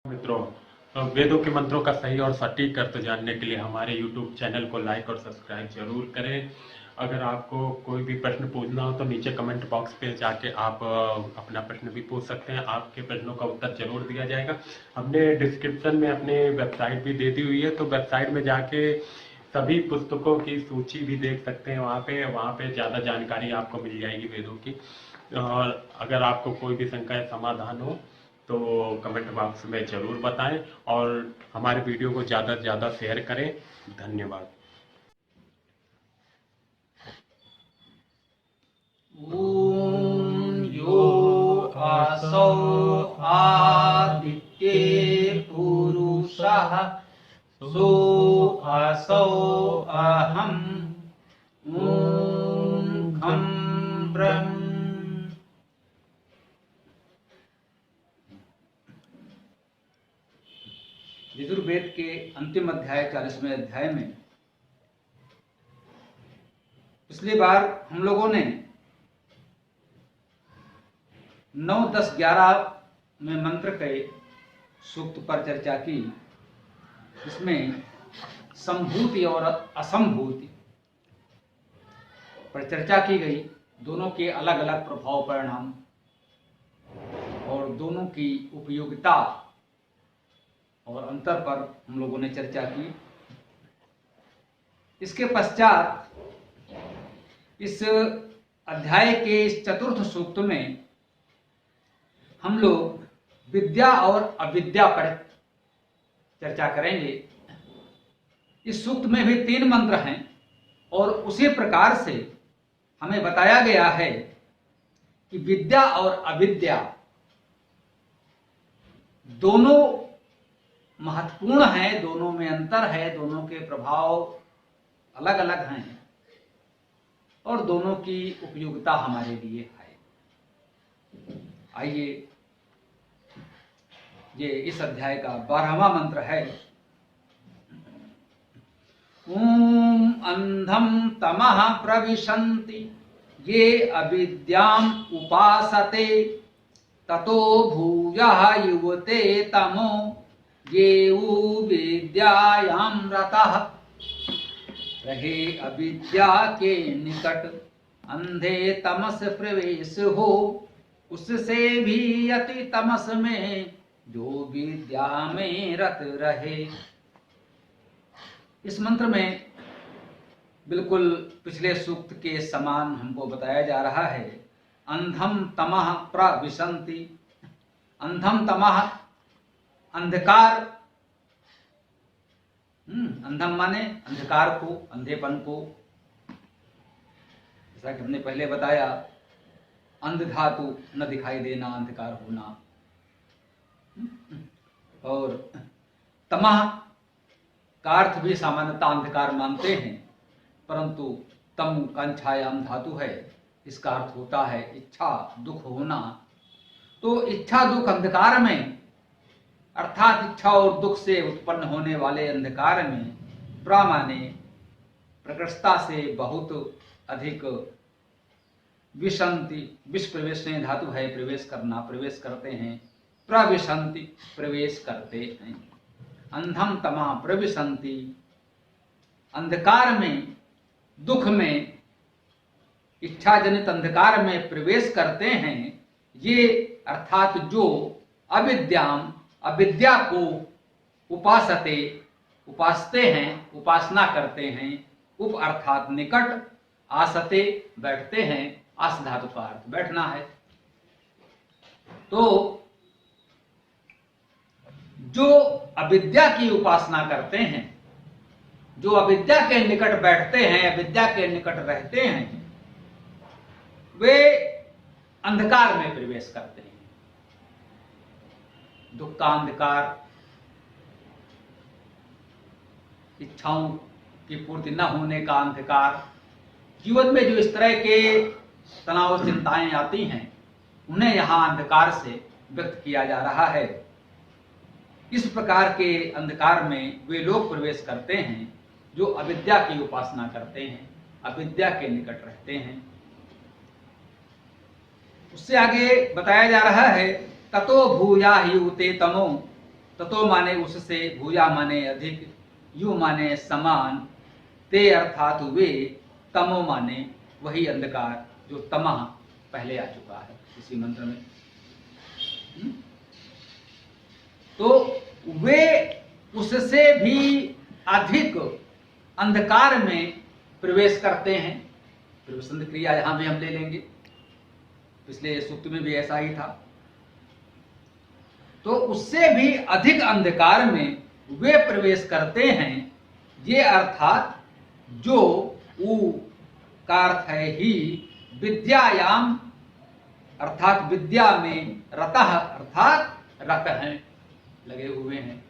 मित्रों, वेदों के मंत्रों का सही और सटीक अर्थ जानने के लिए हमारे YouTube चैनल को लाइक और सब्सक्राइब जरूर करें। अगर आपको कोई भी प्रश्न पूछना हो तो नीचे कमेंट बॉक्स पे जाके आप अपना प्रश्न भी पूछ सकते हैं। आपके प्रश्नों का उत्तर जरूर दिया जाएगा। हमने डिस्क्रिप्शन में अपने वेबसाइट भी दे दी हुई है, तो वेबसाइट में जाके सभी पुस्तकों की सूची भी देख सकते हैं। वहाँ पे ज़्यादा जानकारी आपको मिल जाएगी वेदों की। और अगर आपको कोई भी शंका या समाधान हो तो कमेंट बॉक्स में ज़रूर बताएं और हमारे वीडियो को ज़्यादा से ज़्यादा शेयर करें। धन्यवाद। ॐ यो असौ आदित्ये पुरुषः सो असौ अहम् ॐ खं ब्रह्म। यजुर्वेद के अंतिम अध्याय 40वें अध्याय में पिछली बार हम लोगों ने 9, 10, 11 में मंत्र के सूक्त पर चर्चा की। इसमें संभूति और असंभूति पर चर्चा की गई, दोनों के अलग अलग प्रभाव परिणाम और दोनों की उपयोगिता और अंतर पर हम लोगों ने चर्चा की। इसके पश्चात इस अध्याय के इस चतुर्थ सूक्त में हम लोग विद्या और अविद्या पर चर्चा करेंगे। इस सूक्त में भी 3 मंत्र हैं और उसी प्रकार से हमें बताया गया है कि विद्या और अविद्या दोनों महत्वपूर्ण हैं, दोनों में अंतर है, दोनों के प्रभाव अलग अलग हैं और दोनों की उपयोगिता हमारे लिए है। आइए, ये इस अध्याय का 12वां मंत्र है। ओम अंधम तमः प्रविशन्ति ये अविद्याम उपासते ततो भूयः युवते तमो ये विद्यायां रतः। रहे अविद्या के निकट अंधे तमस प्रवेश हो, उससे भी अति तमस में जो विद्या में रत रहे। इस मंत्र में बिल्कुल पिछले सूक्त के समान हमको बताया जा रहा है। अंधम तमः प्रविशन्ति। अंधम तमः अंधकार, अंधम माने अंधकार को, अंधेपन को। जैसा कि हमने पहले बताया, अंध धातु न दिखाई देना, अंधकार होना। और तमः का अर्थ भी सामान्यतः अंधकार मानते हैं, परंतु तम कंछायाम धातु है, इसका अर्थ होता है इच्छा, दुख होना। तो इच्छा दुख अंधकार में, अर्थात इच्छा और दुख से उत्पन्न होने वाले अंधकार में प्रामाने प्रकृष्टता से बहुत अधिक विशंति, विष प्रवेश धातु है, प्रवेश करना, प्रवेश करते हैं। प्रविशंति प्रवेश करते हैं। अंधम तमा प्रविशंति, अंधकार में, दुख में, इच्छा जनित अंधकार में प्रवेश करते हैं। ये अर्थात जो अविद्याम, अविद्या को उपासते, उपासते हैं, उपासना करते हैं। उप अर्थात निकट, आसते बैठते हैं, आस धातु का अर्थ बैठना है। तो जो अविद्या की उपासना करते हैं, जो अविद्या के निकट बैठते हैं, अविद्या के निकट रहते हैं, वे अंधकार में प्रवेश करते हैं। दुख का अंधकार, इच्छाओं की पूर्ति न होने का अंधकार, जीवन में जो इस तरह के तनाव और चिंताएं आती हैं, उन्हें यहां अंधकार से व्यक्त किया जा रहा है। इस प्रकार के अंधकार में वे लोग प्रवेश करते हैं जो अविद्या की उपासना करते हैं, अविद्या के निकट रहते हैं। उससे आगे बताया जा रहा है, ततो भूया ही उते तमो, ततो माने उससे, भूया माने अधिक, यू माने समान, ते अर्थात वे, तमो माने वही अंधकार जो तमह पहले आ चुका है इसी मंत्र में। तो वे उससे भी अधिक अंधकार में प्रवेश करते हैं। प्रवेशन क्रिया यहां भी हम ले लेंगे, पिछले सूक्त में भी ऐसा ही था। तो उससे भी अधिक अंधकार में वे प्रवेश करते हैं, ये अर्थात जो ऊ का अर्थ है ही, विद्यायाम अर्थात विद्या में, रतः अर्थात रत हैं, लगे हुए हैं।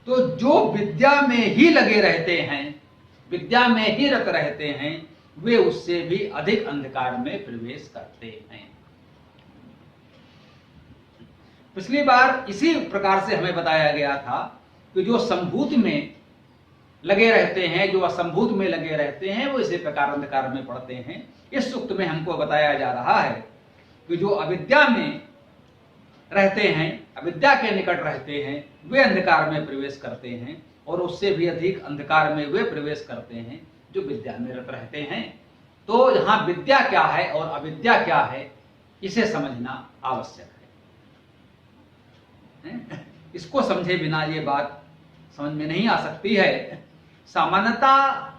तो जो विद्या में ही लगे रहते हैं, विद्या में ही रत रहते हैं, वे उससे भी अधिक अंधकार में प्रवेश करते हैं। पिछली बार इसी प्रकार से हमें बताया गया था कि जो संभूत में लगे रहते हैं, जो असंभूत में लगे रहते हैं, वो इसी प्रकार अंधकार में पड़ते हैं। इस सूक्त में हमको बताया जा रहा है कि जो अविद्या में रहते हैं, अविद्या के निकट रहते हैं, वे अंधकार में प्रवेश करते हैं, और उससे भी अधिक अंधकार में वे प्रवेश करते हैं जो विद्या में रत रहते हैं। तो यहाँ विद्या क्या है और अविद्या क्या है, इसे समझना आवश्यक है। इसको समझे बिना ये बात समझ में नहीं आ सकती है। सामान्यतः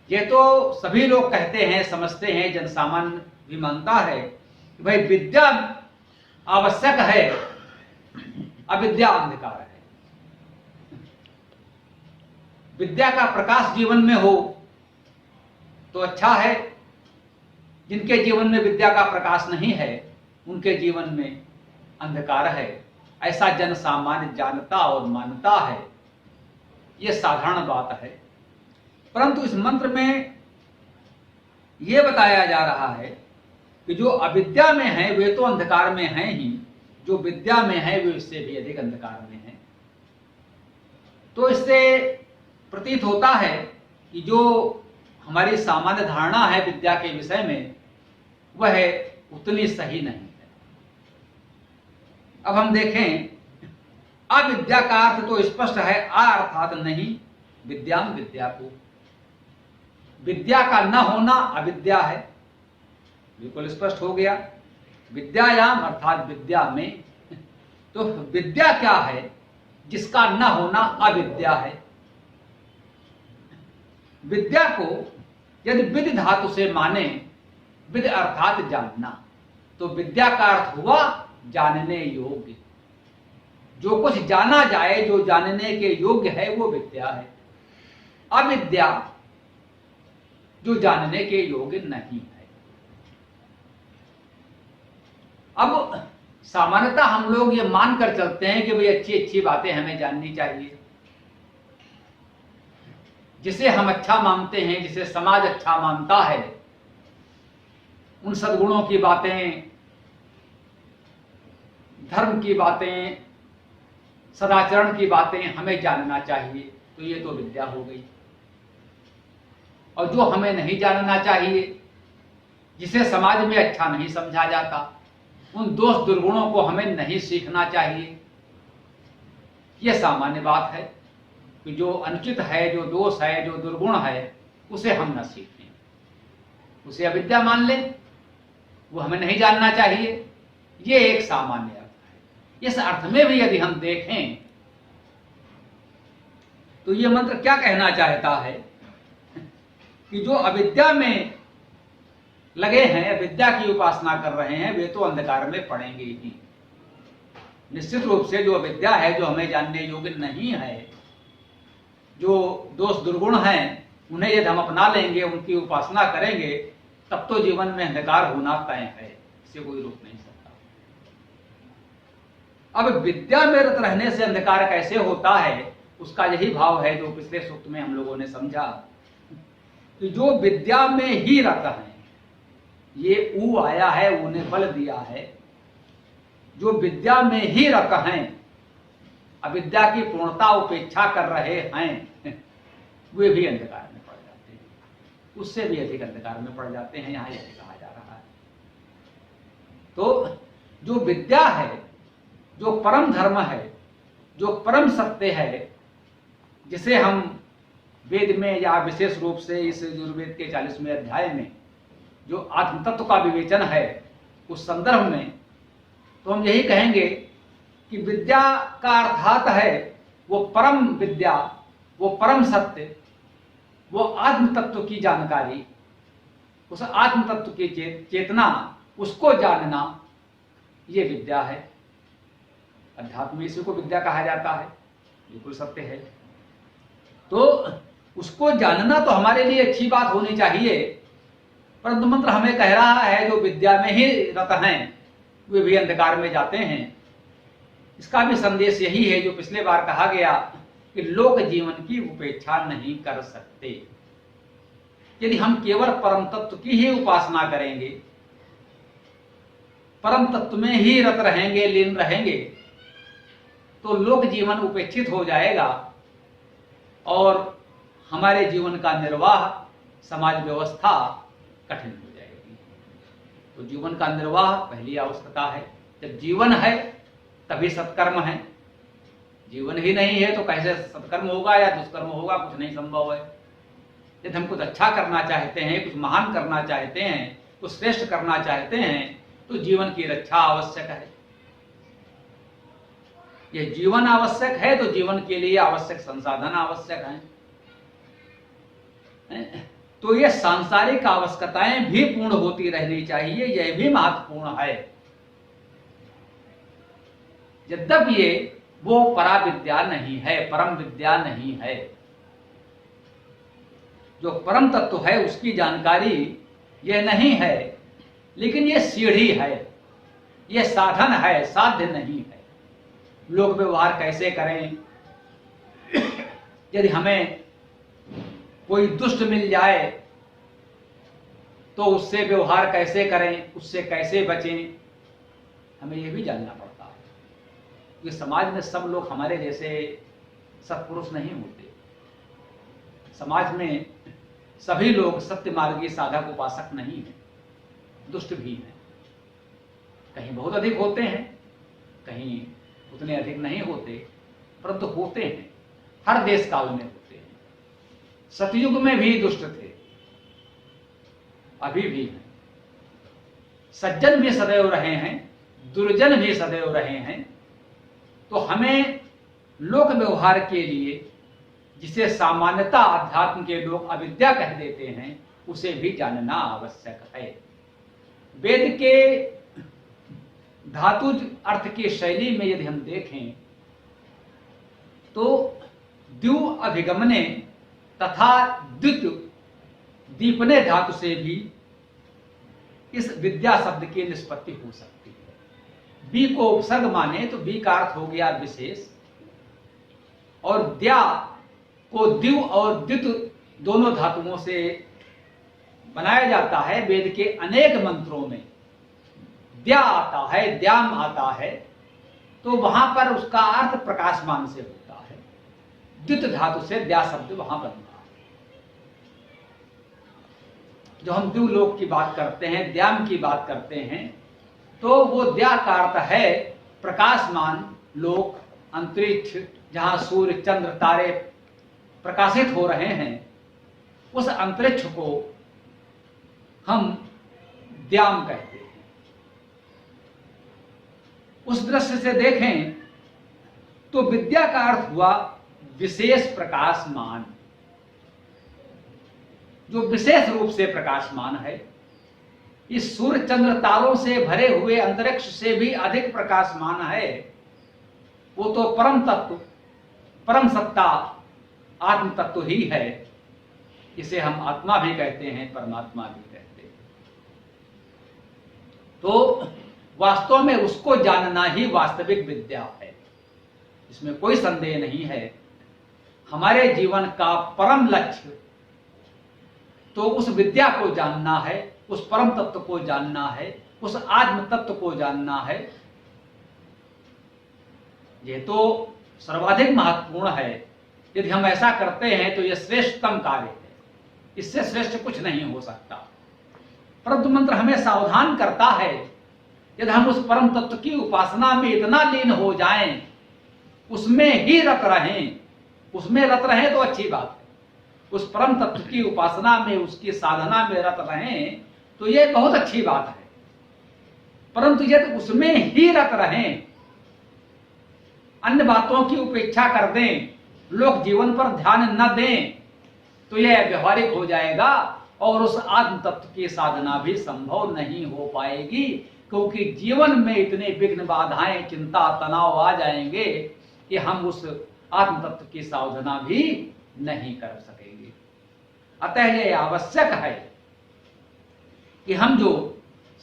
ये तो सभी लोग कहते हैं, समझते हैं, जन सामान्य भी मानता है कि भाई विद्या आवश्यक है, अविद्या अंधकार है। विद्या का प्रकाश जीवन में हो तो अच्छा है, जिनके जीवन में विद्या का प्रकाश नहीं है उनके जीवन में अंधकार है, ऐसा जन सामान्य जानता और मानता है। यह साधारण बात है। परंतु इस मंत्र में यह बताया जा रहा है कि जो अविद्या में है वे तो अंधकार में हैं ही, जो विद्या में है वे इससे भी अधिक अंधकार में है। तो इससे प्रतीत होता है कि जो हमारी सामान्य धारणा है विद्या के विषय में, वह उतनी सही नहीं है। अब हम देखें, अविद्या का अर्थ तो स्पष्ट है, आ अर्थात नहीं, विद्याम विद्या को। विद्या का न होना अविद्या है, बिल्कुल स्पष्ट हो गया। विद्यायाम अर्थात विद्या में, तो विद्या क्या है जिसका न होना अविद्या है। विद्या को यदि विद धातु से माने, विद अर्थात जानना, तो विद्या का अर्थ हुआ जानने योग्य। जो कुछ जाना जाए, जो जानने के योग्य है, वो विद्या है। अविद्या जो जानने के योग्य नहीं है। अब सामान्यतः हम लोग ये मानकर चलते हैं कि भाई अच्छी अच्छी बातें हमें जाननी चाहिए, जिसे हम अच्छा मानते हैं, जिसे समाज अच्छा मानता है, उन सद्गुणों की बातें, धर्म की बातें, सदाचरण की बातें हमें जानना चाहिए। तो ये तो विद्या हो गई। और जो हमें नहीं जानना चाहिए, जिसे समाज में अच्छा नहीं समझा जाता, उन दोष दुर्गुणों को हमें नहीं सीखना चाहिए। यह सामान्य बात है कि जो अनुचित है, जो दोष है, जो दुर्गुण है, उसे हम न सीखें, उसे अविद्या मान लें, वो हमें नहीं जानना चाहिए। ये एक सामान्य अर्थ है। इस अर्थ में भी यदि हम देखें तो ये मंत्र क्या कहना चाहता है कि जो अविद्या में लगे हैं, विद्या की उपासना कर रहे हैं, वे तो अंधकार में पड़ेंगे ही। निश्चित रूप से जो अविद्या है, जो हमें जानने योग्य नहीं है, जो दोष दुर्गुण हैं, उन्हें यदि हम अपना लेंगे, उनकी उपासना करेंगे, तब तो जीवन में अंधकार होना तय है, इसे कोई रोक नहीं सकता। अब विद्या में रत रहने से अंधकार कैसे होता है, उसका यही भाव है जो पिछले सूक्त में हम लोगों ने समझा कि जो विद्या में ही रत हैं, ये ऊ आया है, ऊने बल दिया है, जो विद्या में ही रत हैं, अविद्या की पूर्णता उपेक्षा कर रहे हैं, वे भी अंधकार में पड़ जाते हैं, उससे भी अधिक अंधकार में पड़ जाते हैं। यहां यही कहा जा रहा है। तो जो विद्या है जो परम धर्म है, जो परम सत्य है, जिसे हम वेद में या विशेष रूप से इस यजुर्वेद के 40वें अध्याय में जो आत्म तत्व का विवेचन है उस संदर्भ में, तो हम यही कहेंगे कि विद्या का अर्थात है वो परम विद्या, वो परम सत्य, वो आत्म तत्व की जानकारी, उस आत्म तत्व की चेतना, उसको जानना, ये विद्या है। अध्यात्म में इसी को विद्या कहा जाता है, बिल्कुल सत्य है। तो उसको जानना तो हमारे लिए अच्छी बात होनी चाहिए, परंतु मंत्र हमें कह रहा है जो विद्या में ही रत हैं वे भी अंधकार में जाते हैं। इसका भी संदेश यही है जो पिछले बार कहा गया कि लोक जीवन की उपेक्षा नहीं कर सकते। यदि हम केवल परम तत्व की ही उपासना करेंगे, परम तत्व में ही रत रहेंगे, लीन रहेंगे, तो लोक जीवन उपेक्षित हो जाएगा और हमारे जीवन का निर्वाह, समाज व्यवस्था कठिन हो जाएगी। तो जीवन का निर्वाह पहली आवश्यकता है। जब जीवन है तभी सत्कर्म है, जीवन ही नहीं है तो कैसे सत्कर्म होगा या दुष्कर्म होगा, कुछ नहीं संभव है। यदि हम कुछ अच्छा करना चाहते हैं, कुछ महान करना चाहते हैं, कुछ श्रेष्ठ करना चाहते हैं, तो जीवन की रक्षा आवश्यक है। यह जीवन आवश्यक है तो जीवन के लिए आवश्यक संसाधन आवश्यक हैं। तो ये सांसारिक आवश्यकताएं भी पूर्ण होती रहनी चाहिए, यह भी महत्वपूर्ण है। यद्यपि ये वो परा विद्या नहीं है, परम विद्या नहीं है। जो परम तत्व है उसकी जानकारी यह नहीं है, लेकिन ये सीढ़ी है, ये साधन है, साध्य नहीं है। लोक व्यवहार कैसे करें, यदि हमें कोई दुष्ट मिल जाए तो उससे व्यवहार कैसे करें, उससे कैसे बचें, हमें यह भी जानना पड़ता है। कि समाज में सब लोग हमारे जैसे सत्पुरुष नहीं होते। समाज में सभी लोग सत्य मार्गी साधक उपासक नहीं है, दुष्ट भी हैं। कहीं बहुत अधिक होते हैं, कहीं उतने अधिक नहीं होते, परंतु होते हैं, हर देश काल में होते हैं। सतयुग में भी दुष्ट थे, अभी भी हैं। सज्जन भी सदैव रहे हैं, दुर्जन भी सदैव रहे हैं। तो हमें लोक व्यवहार के लिए, जिसे सामान्यता अध्यात्म के लोग अविद्या कह देते हैं, उसे भी जानना आवश्यक है। वेद के धातुज अर्थ की शैली में यदि हम देखें तो द्यु अभिगमने तथा द्युत दीपने धातु से भी इस विद्या शब्द की निष्पत्ति हो सकती है। बी को उपसर्ग माने तो बी का अर्थ हो गया विशेष, और द्या को द्यु और द्युत दोनों धातुओं से बनाया जाता है। वेद के अनेक मंत्रों में द्या आता है, द्याम आता है, तो वहां पर उसका अर्थ प्रकाशमान से होता है। द्युत धातु से द्या शब्द वहां बनता है। जो हम द्युलोक की बात करते हैं, द्याम की बात करते हैं, तो वो द्या का अर्थ है प्रकाशमान लोक, अंतरिक्ष, जहां सूर्य चंद्र तारे प्रकाशित हो रहे हैं, उस अंतरिक्ष को हम द्याम कहते हैं। उस दृष्टि से देखें तो विद्या का अर्थ हुआ विशेष प्रकाशमान, जो विशेष रूप से प्रकाशमान है। इस सूर्य चंद्र तारों से भरे हुए अंतरिक्ष से भी अधिक प्रकाशमान है। वो तो परम तत्व, परम सत्ता, आत्म तत्व ही है। इसे हम आत्मा भी कहते हैं, परमात्मा भी कहते हैं। तो वास्तव में उसको जानना ही वास्तविक विद्या है, इसमें कोई संदेह नहीं है। हमारे जीवन का परम लक्ष्य तो उस विद्या को जानना है, उस परम तत्व को जानना है, उस आत्म तत्व को जानना है। ये तो सर्वाधिक महत्वपूर्ण है। यदि हम ऐसा करते हैं तो यह श्रेष्ठतम कार्य है, इससे श्रेष्ठ कुछ नहीं हो सकता। परंतु मंत्र हमें सावधान करता है यदि हम उस परम तत्व की उपासना में इतना लीन हो जाएं, उसमें ही रत रहें, उसमें रत रहें तो अच्छी बात है, उस परम तत्व की उपासना में, उसकी साधना में रत रहें तो ये बहुत अच्छी बात है। परंतु यदि उसमें ही रत रहें, अन्य बातों की उपेक्षा कर दें, लोग जीवन पर ध्यान न दें, तो यह व्यवहारिक हो जाएगा और उस आत्म तत्व की साधना भी संभव नहीं हो पाएगी, क्योंकि जीवन में इतने विघ्न, बाधाएं, चिंता, तनाव आ जाएंगे कि हम उस आत्म तत्व की साधना भी नहीं कर सकेंगे। अतः यह आवश्यक है कि हम जो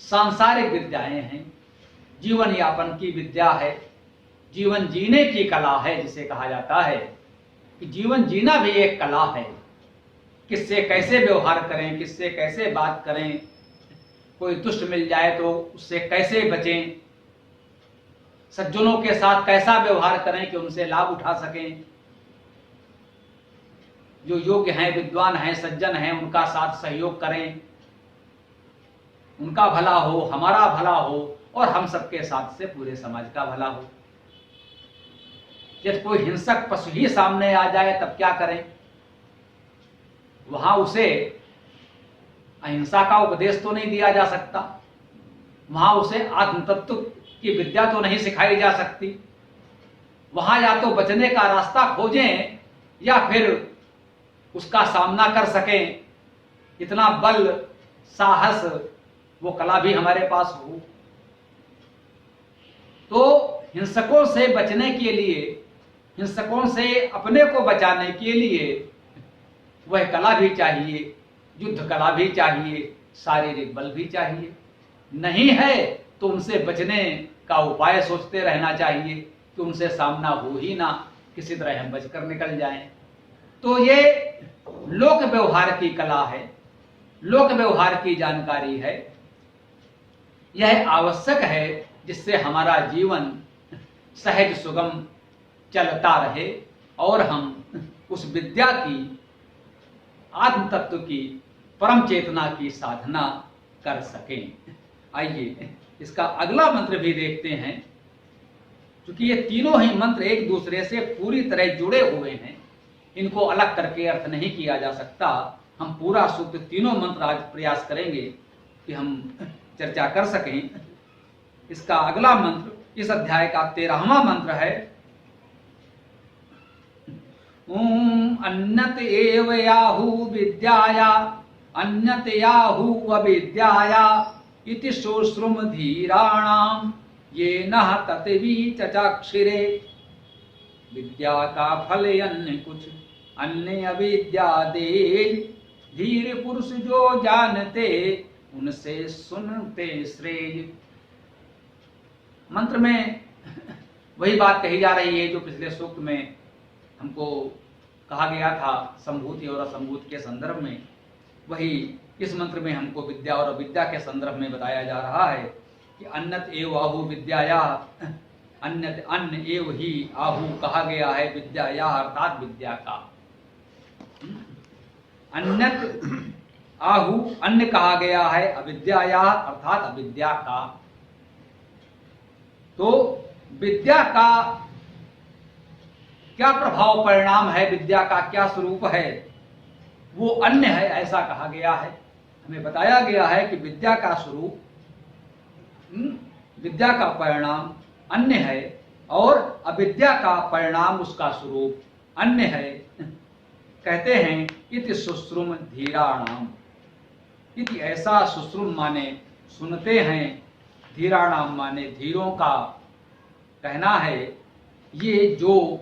सांसारिक विद्याएं हैं, जीवन यापन की विद्या है, जीवन जीने की कला है, जिसे कहा जाता है कि जीवन जीना भी एक कला है। किससे कैसे व्यवहार करें, किससे कैसे बात करें, कोई दुष्ट मिल जाए तो उससे कैसे बचें, सज्जनों के साथ कैसा व्यवहार करें कि उनसे लाभ उठा सकें, जो योग्य हैं, विद्वान हैं, सज्जन हैं, उनका साथ सहयोग करें, उनका भला हो, हमारा भला हो और हम सबके साथ से पूरे समाज का भला हो। यदि कोई हिंसक पशु ही सामने आ जाए तब क्या करें? वहां उसे अहिंसा का उपदेश तो नहीं दिया जा सकता, वहां उसे आत्म तत्व की विद्या तो नहीं सिखाई जा सकती। वहां या तो बचने का रास्ता खोजें या फिर उसका सामना कर सकें, इतना बल, साहस, वो कला भी हमारे पास हो। तो हिंसकों से बचने के लिए, हिंसकों से अपने को बचाने के लिए वह कला भी चाहिए, युद्ध कला भी चाहिए, शारीरिक बल भी चाहिए। नहीं है तो उनसे बचने का उपाय सोचते रहना चाहिए कि उनसे सामना हो ही ना, किसी तरह हम बचकर निकल जाएं। तो ये लोक व्यवहार की कला है, लोक व्यवहार की जानकारी है। यह आवश्यक है जिससे हमारा जीवन सहज सुगम चलता रहे और हम उस विद्या की, आत्म तत्व की, परम चेतना की साधना कर सकें। आइए इसका अगला मंत्र भी देखते हैं, क्योंकि ये तीनों ही मंत्र एक दूसरे से पूरी तरह जुड़े हुए हैं, इनको अलग करके अर्थ नहीं किया जा सकता। हम पूरा सूत्र, तीनों मंत्र आज प्रयास करेंगे कि हम चर्चा कर सकें। इसका अगला मंत्र इस अध्याय का 13वां मंत्र है, ओम अन्यत एव याहु विद्याया अन्यत याहु अविद्याया इति शुश्रुम धीराणाम ये नः तत्वी चचाक्षिरे। विद्या का फल अन्य कुछ अन्य अविद्या दे, धीर पुरुष जो जानते उनसे सुनते श्रेय। मंत्र में वही बात कही जा रही है जो पिछले सूक्त में हमको कहा गया था, संभूति और असंभूति के संदर्भ में। वही इस मंत्र में हमको विद्या और अविद्या के संदर्भ में बताया जा रहा है कि अन्यत एव आहु विद्याया, अन्यत अन्य एव ही आहु कहा गया है विद्याया अर्थात विद्या का। अन्यत आहु अन्य कहा गया है अविद्याया अर्थात अविद्या का। तो विद्या का क्या प्रभाव परिणाम है, विद्या का क्या स्वरूप है, वो अन्य है ऐसा कहा गया है। हमें बताया गया है कि विद्या का स्वरूप, विद्या का परिणाम अन्य है और अविद्या का परिणाम, उसका स्वरूप अन्य है। कहते हैं इति शुश्रुम धीराणाम, इति ऐसा शुश्रुम माने सुनते हैं, धीराणाम माने धीरों का कहना है। ये जो,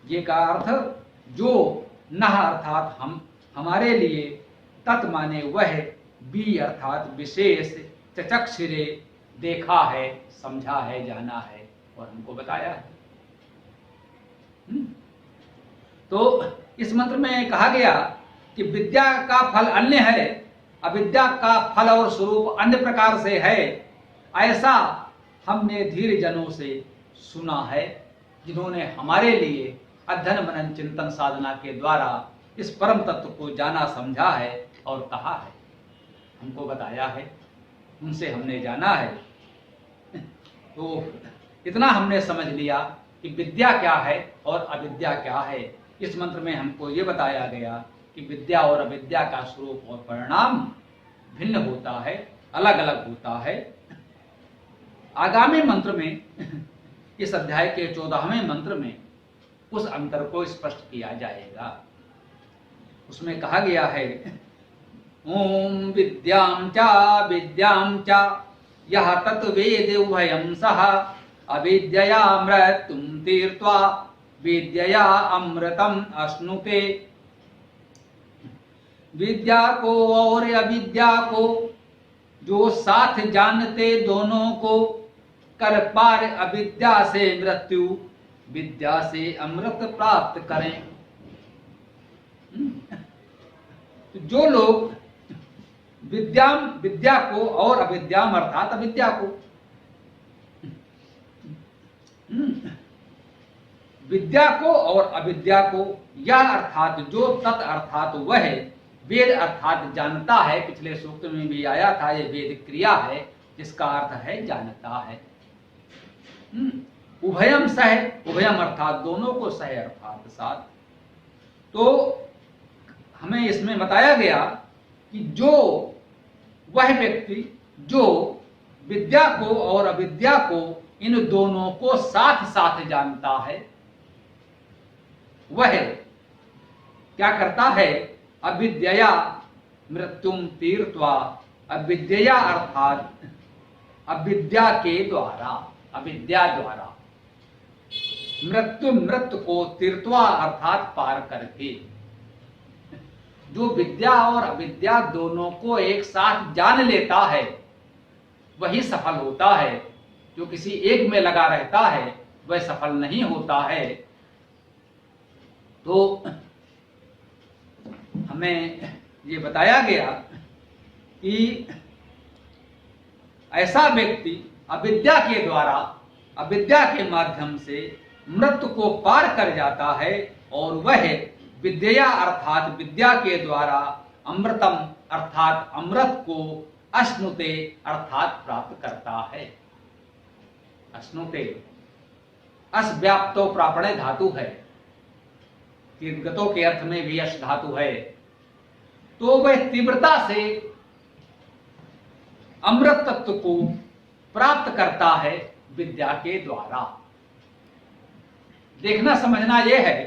ये का अर्थ जो, नह अर्थात हम, हमारे लिए, तत् माने वह, बी अर्थात विशेष, चचक्षिरे देखा है, समझा है, जाना है और हमको बताया है। तो इस मंत्र में कहा गया कि विद्या का फल अन्य है, अविद्या का फल और स्वरूप अन्य प्रकार से है, ऐसा हमने धीर जनों से सुना है, जिन्होंने हमारे लिए अध्ययन मनन चिंतन साधना के द्वारा इस परम तत्व को जाना, समझा है और कहा है, हमको बताया है, उनसे हमने जाना है। तो इतना हमने समझ लिया कि विद्या क्या है और अविद्या क्या है। इस मंत्र में हमको ये बताया गया कि विद्या और अविद्या का स्वरूप और परिणाम भिन्न होता है, अलग अलग होता है। आगामी मंत्र में इस अध्याय के 14वें मंत्र में उस अंतर को स्पष्ट किया जाएगा। उसमें कहा गया है, ओम विद्यां च यह तत्वेद उभयं सह अविद्यया मृत्युं तीर्त्वा विद्यया अमृतम अश्नुते। विद्या को और अविद्या को जो साथ जानते दोनों को, कर पार अविद्या से मृत्यु, विद्या से अमृत प्राप्त करें। जो लोग विद्या को और अविद्या अर्थात अविद्या को, विद्या को और अविद्या को, यह अर्थात जो तत् अर्थात वह वेद अर्थात जानता है। पिछले सूक्त में भी आया था, यह वेद क्रिया है जिसका अर्थ है जानता है। उभयम सह, उभयम अर्थात दोनों को, सह अर्थात साथ। तो हमें इसमें बताया गया कि जो वह व्यक्ति जो विद्या को और अविद्या को, इन दोनों को साथ साथ जानता है, वह क्या करता है, अविद्यया मृत्युम तीर्त्वा, अविद्या अर्थात अविद्या के द्वारा, अविद्या द्वारा, मृत्यु को तीर्त्वा अर्थात पार करके। जो विद्या और अविद्या दोनों को एक साथ जान लेता है वही सफल होता है। जो किसी एक में लगा रहता है वह सफल नहीं होता है। तो हमें ये बताया गया कि ऐसा व्यक्ति अविद्या के द्वारा, अविद्या के माध्यम से मृत्यु को पार कर जाता है और वह विद्या अर्थात विद्या के द्वारा अमृतम अर्थात अमृत को अश्नुते अर्थात प्राप्त करता है। अश्नुते अस व्याप्तो प्रापणे धातु है, तीर्थगतों के अर्थ में भी अश धातु है। तो वह तीव्रता से अमृत तत्व को प्राप्त करता है विद्या के द्वारा। देखना समझना यह है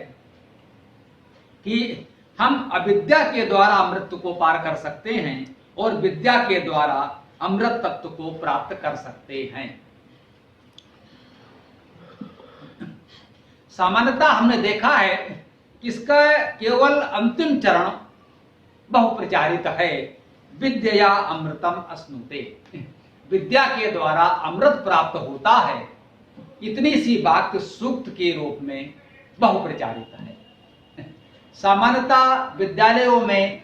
कि हम अविद्या के द्वारा अमृत को पार कर सकते हैं और विद्या के द्वारा अमृत तत्व को प्राप्त कर सकते हैं। सामान्यतः हमने देखा है कि इसका केवल अंतिम चरण बहुप्रचारित है, विद्या अमृतम अश्नुते, विद्या के द्वारा अमृत प्राप्त होता है। इतनी सी बात सूक्त के रूप में बहुप्रचारित है। सामान्यतः विद्यालयों में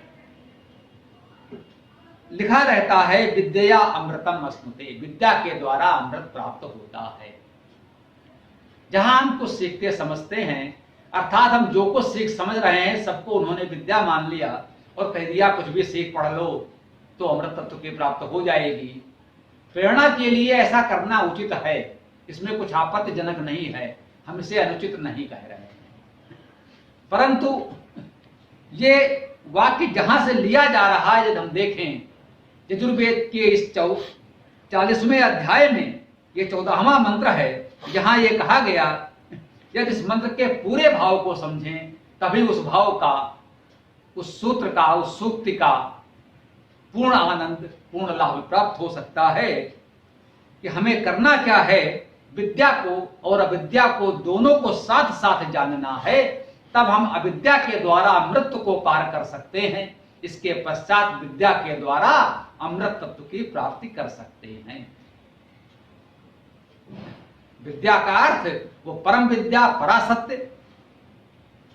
लिखा रहता है विद्या अमृतम अश्नुते, विद्या के द्वारा अमृत प्राप्त होता है। जहां हम कुछ सीखते समझते हैं, अर्थात हम जो कुछ सीख समझ रहे हैं सबको उन्होंने विद्या मान लिया और कह दिया कुछ भी सीख पढ़ लो तो अमृत तत्व की प्राप्त हो जाएगी। प्रेरणा के लिए ऐसा करना उचित है, इसमें कुछ आपत्तिजनक नहीं है, हम इसे अनुचित नहीं कह रहे हैं। परंतु ये वाक्य जहां से लिया जा रहा है, यदि हम देखें यजुर्वेद के इस 40वें अध्याय में ये 14वां मंत्र है, जहां ये कहा गया यदि इस मंत्र के पूरे भाव को समझें तभी उस भाव का, उस सूत्र का, उस सूक्ति का पूर्ण आनंद, पूर्ण लाभ प्राप्त हो सकता है। कि हमें करना क्या है, विद्या को और अविद्या को दोनों को साथ साथ जानना है, तब हम अविद्या के द्वारा अमृत को पार कर सकते हैं। इसके पश्चात विद्या के द्वारा अमृत तत्व की प्राप्ति कर सकते हैं। विद्या का अर्थ वो परम विद्या, परासत्य,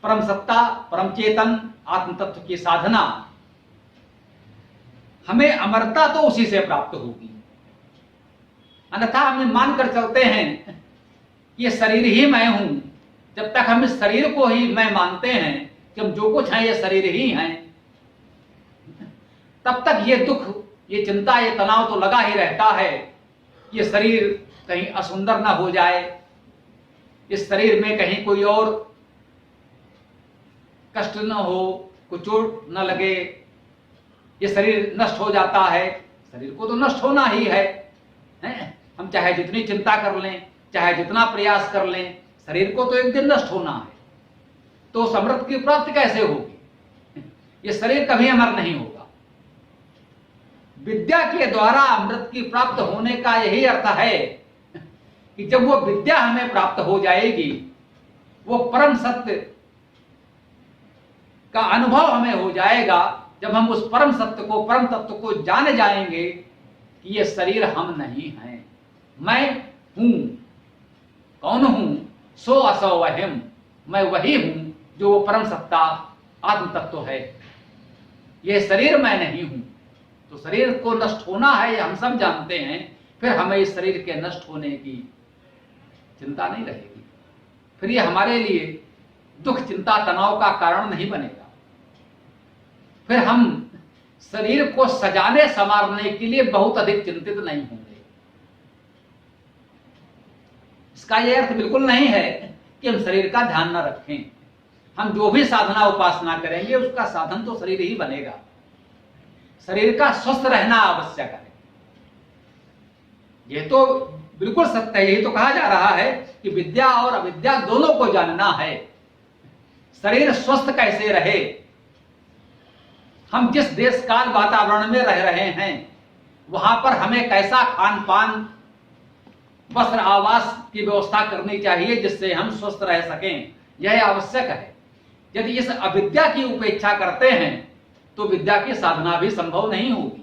परम सत्ता, परम चेतन, आत्म तत्व की साधना। हमें अमरता तो उसी से प्राप्त होगी, अन्यथा हम मानकर चलते हैं ये शरीर ही मैं हूं। जब तक हम इस शरीर को ही मैं मानते हैं कि हम जो कुछ हैं ये शरीर ही हैं, तब तक ये दुख, ये चिंता, ये तनाव तो लगा ही रहता है। ये शरीर कहीं असुंदर ना हो जाए, इस शरीर में कहीं कोई और कष्ट न हो, कोई चोट न लगे। ये शरीर नष्ट हो जाता है, शरीर को तो नष्ट होना ही है, हैं? हम चाहे जितनी चिंता कर लें, चाहे जितना प्रयास कर लें, शरीर को तो एक दिन नष्ट होना है। तो उस अमृत की प्राप्ति कैसे होगी? ये शरीर कभी अमर नहीं होगा। विद्या के द्वारा अमृत की प्राप्त होने का यही अर्थ है कि जब वो विद्या हमें प्राप्त हो जाएगी, वो परम सत्य का अनुभव हमें हो जाएगा। जब हम उस परम सत्य को, परम तत्व को जान जाएंगे कि ये शरीर हम नहीं हैं, मैं हूं। कौन हूं? सो असो अहम, मैं वही हूं जो वो परम सत्ता आत्म तत्व है। ये शरीर मैं नहीं हूं। तो शरीर को नष्ट होना है, ये हम सब जानते हैं। फिर हमें इस शरीर के नष्ट होने की चिंता नहीं रहेगी। फिर ये हमारे लिए दुख, चिंता, तनाव का कारण नहीं बनेगा। फिर हम शरीर को सजाने संवारने के लिए बहुत अधिक चिंतित नहीं होंगे। इसका यह अर्थ बिल्कुल नहीं है कि हम शरीर का ध्यान न रखें। हम जो भी साधना उपासना करेंगे उसका साधन तो शरीर ही बनेगा। शरीर का स्वस्थ रहना आवश्यक है। यह तो बिल्कुल सत्य है। यही तो कहा जा रहा है कि विद्या और अविद्या दोनों को जानना है। शरीर स्वस्थ कैसे रहे, हम जिस देश काल वातावरण में रह रहे हैं वहां पर हमें कैसा खान पान, वस्त्र, आवास की व्यवस्था करनी चाहिए जिससे हम स्वस्थ रह सकें, यह आवश्यक है। यदि इस अविद्या की उपेक्षा करते हैं तो विद्या की साधना भी संभव नहीं होगी।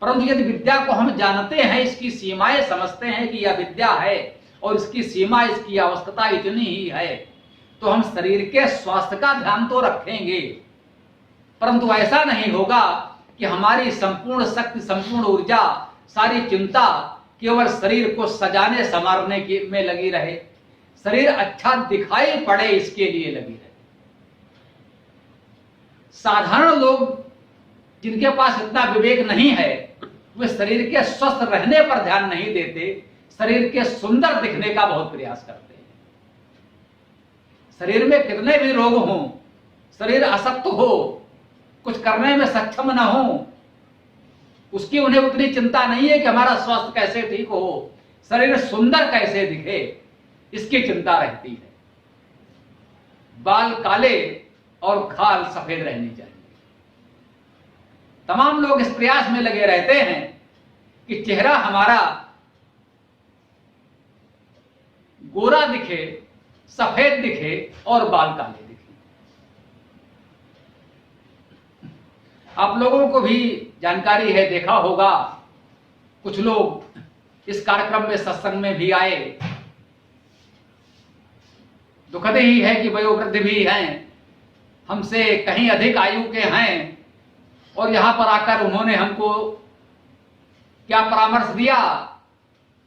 परंतु यदि विद्या को हम जानते हैं, इसकी सीमाएं समझते हैं कि यह विद्या है और इसकी सीमा, इसकी आवश्यकता इतनी ही है, तो हम शरीर के स्वास्थ्य का ध्यान तो रखेंगे। परंतु ऐसा नहीं होगा कि हमारी संपूर्ण शक्ति, संपूर्ण ऊर्जा, सारी चिंता केवल शरीर को सजाने संवारने में लगी रहे, शरीर अच्छा दिखाई पड़े इसके लिए लगी रहे। साधारण लोग जिनके पास इतना विवेक नहीं है, वे शरीर के स्वस्थ रहने पर ध्यान नहीं देते, शरीर के सुंदर दिखने का बहुत प्रयास करते हैं। शरीर में कितने भी रोग हों, शरीर असक्त हो, कुछ करने में सक्षम न हो, उसकी उन्हें उतनी चिंता नहीं है कि हमारा स्वास्थ्य कैसे ठीक हो, शरीर सुंदर कैसे दिखे, इसकी चिंता रहती है। बाल काले और खाल सफेद रहनी चाहिए। तमाम लोग इस प्रयास में लगे रहते हैं कि चेहरा हमारा गोरा दिखे, सफेद दिखे और बाल काले दिखे। आप लोगों को भी जानकारी है, देखा होगा, कुछ लोग इस कार्यक्रम में, सत्संग में भी आए। दुखद ही है कि वयोवृद्ध भी हैं, हमसे कहीं अधिक आयु के हैं, और यहां पर आकर उन्होंने हमको क्या परामर्श दिया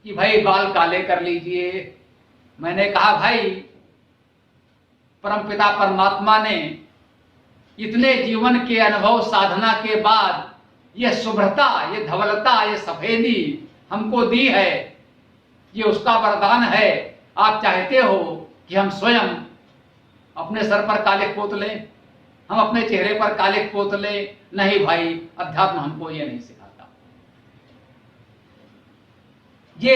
कि भाई बाल काले कर लीजिए। मैंने कहा भाई, परमपिता परमात्मा ने इतने जीवन के अनुभव, साधना के बाद यह शुभ्रता, ये धवलता, ये सफेदी हमको दी है, ये उसका वरदान है। आप चाहते हो कि हम स्वयं अपने सर पर काले पोत लें, हम अपने चेहरे पर काले पोत लें? नहीं भाई, अध्यात्म हमको ये नहीं सिखाता। ये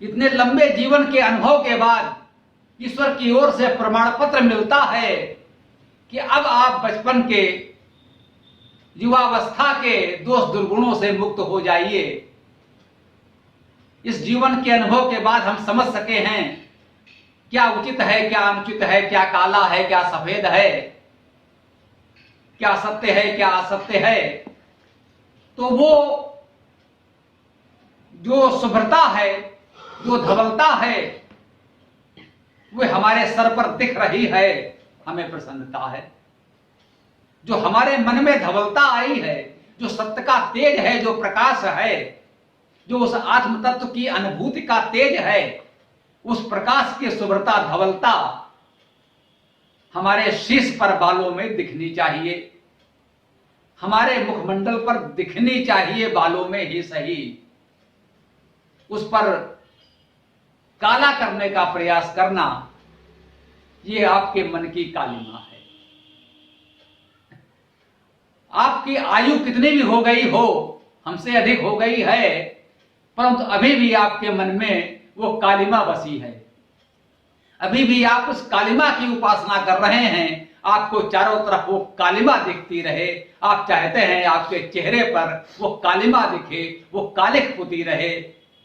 इतने लंबे जीवन के अनुभव के बाद ईश्वर की ओर से प्रमाण पत्र मिलता है कि अब आप बचपन के, युवावस्था के दोष दुर्गुणों से मुक्त हो जाइए। इस जीवन के अनुभव के बाद हम समझ सके हैं क्या उचित है, क्या अनुचित है, क्या काला है, क्या सफेद है, क्या सत्य है, क्या असत्य है। तो वो जो शुभ्रता है, जो धवलता है, वह हमारे सर पर दिख रही है, हमें प्रसन्नता है। जो हमारे मन में धवलता आई है, जो सत्य का तेज है, जो प्रकाश है, जो उस आत्म तत्व की अनुभूति का तेज है, उस प्रकाश की शुभ्रता, धवलता हमारे शीश पर, बालों में दिखनी चाहिए, हमारे मुखमंडल पर दिखनी चाहिए, बालों में ही सही। उस पर काला करने का प्रयास करना, ये आपके मन की कालिमा है। आपकी आयु कितनी भी हो गई हो, हमसे अधिक हो गई है, परंतु अभी भी आपके मन में वो कालिमा बसी है। अभी भी आप उस कालिमा की उपासना कर रहे हैं। आपको चारों तरफ वो कालिमा दिखती रहे। आप चाहते हैं आपके चेहरे पर वो कालिमा दिखे, वो कालिख पुती रहे।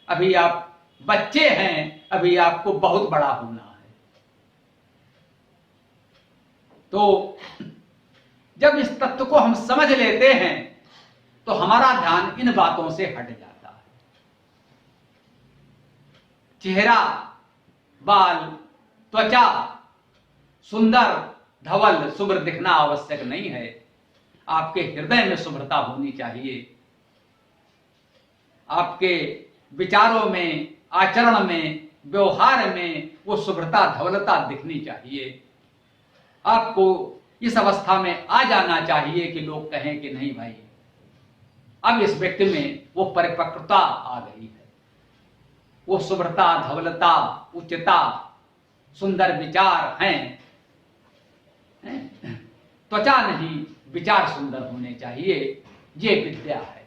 अभी आप बच्चे हैं, अभी आपको बहुत बड़ा होना है। तो जब इस तत्व को हम समझ लेते हैं तो हमारा ध्यान इन बातों से हट जाता है। चेहरा, बाल, त्वचा सुंदर, धवल, शुभ्र दिखना आवश्यक नहीं है। आपके हृदय में शुभ्रता होनी चाहिए। आपके विचारों में, आचरण में, व्यवहार में वो शुभ्रता, धवलता दिखनी चाहिए। आपको इस अवस्था में आ जाना चाहिए कि लोग कहें कि नहीं भाई, अब इस व्यक्ति में वो परिपक्वता आ गई है। वो शुभ्रता, धवलता, उच्चता, सुंदर विचार हैं। त्वचा नहीं, विचार सुंदर होने चाहिए। ये विद्या है।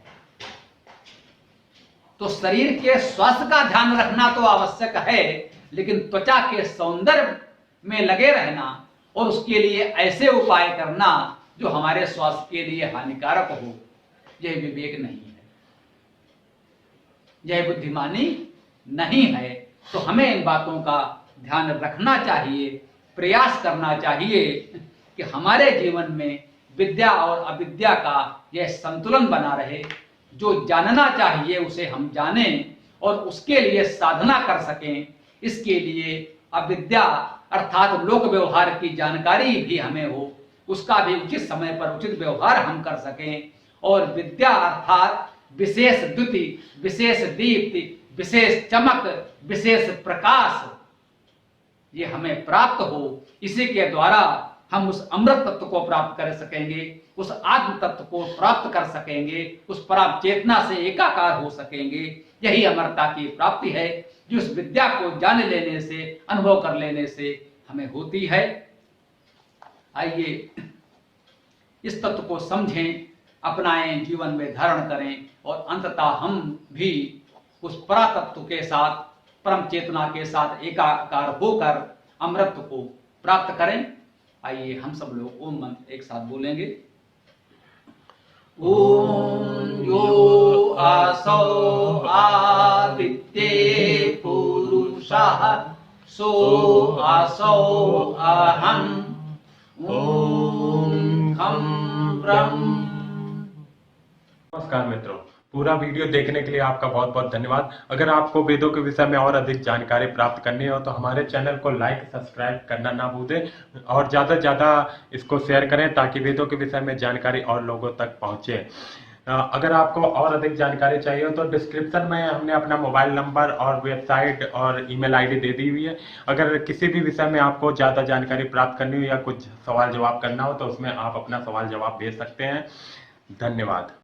तो शरीर के स्वास्थ्य का ध्यान रखना तो आवश्यक है, लेकिन त्वचा के सौंदर्य में लगे रहना और उसके लिए ऐसे उपाय करना जो हमारे स्वास्थ्य के लिए हानिकारक हो, यह विवेक नहीं है, यह बुद्धिमानी नहीं है। तो हमें इन बातों का ध्यान रखना चाहिए, प्रयास करना चाहिए कि हमारे जीवन में विद्या और अविद्या का यह संतुलन बना रहे। जो जानना चाहिए उसे हम जानें और उसके लिए साधना कर सकें। इसके लिए अविद्या अर्थात लोक व्यवहार की जानकारी भी हमें हो, उसका भी उचित समय पर उचित व्यवहार हम कर सकें। और विद्या अर्थात विशेष द्युति, विशेष दीप्ति, विशेष चमक, विशेष प्रकाश, ये हमें प्राप्त हो। इसी के द्वारा हम उस अमृत तत्व को प्राप्त कर सकेंगे, उस आत्म तत्व को प्राप्त कर सकेंगे, उस पराम चेतना से एकाकार हो सकेंगे। यही अमरता की प्राप्ति है जो उस विद्या को जान लेने से, अनुभव कर लेने से हमें होती है। आइए इस तत्व को समझें, अपनाएं, जीवन में धारण करें और अंततः हम भी उस परातत्व के साथ, परम चेतना के साथ एकाकार होकर अमृत को प्राप्त करें। आइए हम सब लोग ओम मंत्र एक साथ बोलेंगे। ओम यो आसो आदित्ये पुरुषः सो आसो अहम् ओम खं ब्रह्म। नमस्कार मित्रों, पूरा वीडियो देखने के लिए आपका बहुत बहुत धन्यवाद। अगर आपको वेदों के विषय में और अधिक जानकारी प्राप्त करनी हो तो हमारे चैनल को लाइक, सब्सक्राइब करना ना भूलें और ज़्यादा से ज़्यादा इसको शेयर करें ताकि वेदों के विषय में जानकारी और लोगों तक पहुँचे। अगर आपको और अधिक जानकारी चाहिए हो तो डिस्क्रिप्शन में हमने अपना मोबाइल नंबर और वेबसाइट और ईमेल आईडी दे दी हुई है। अगर किसी भी विषय में आपको ज़्यादा जानकारी प्राप्त करनी हो या कुछ सवाल जवाब करना हो तो उसमें आप अपना सवाल जवाब भेज सकते हैं। धन्यवाद।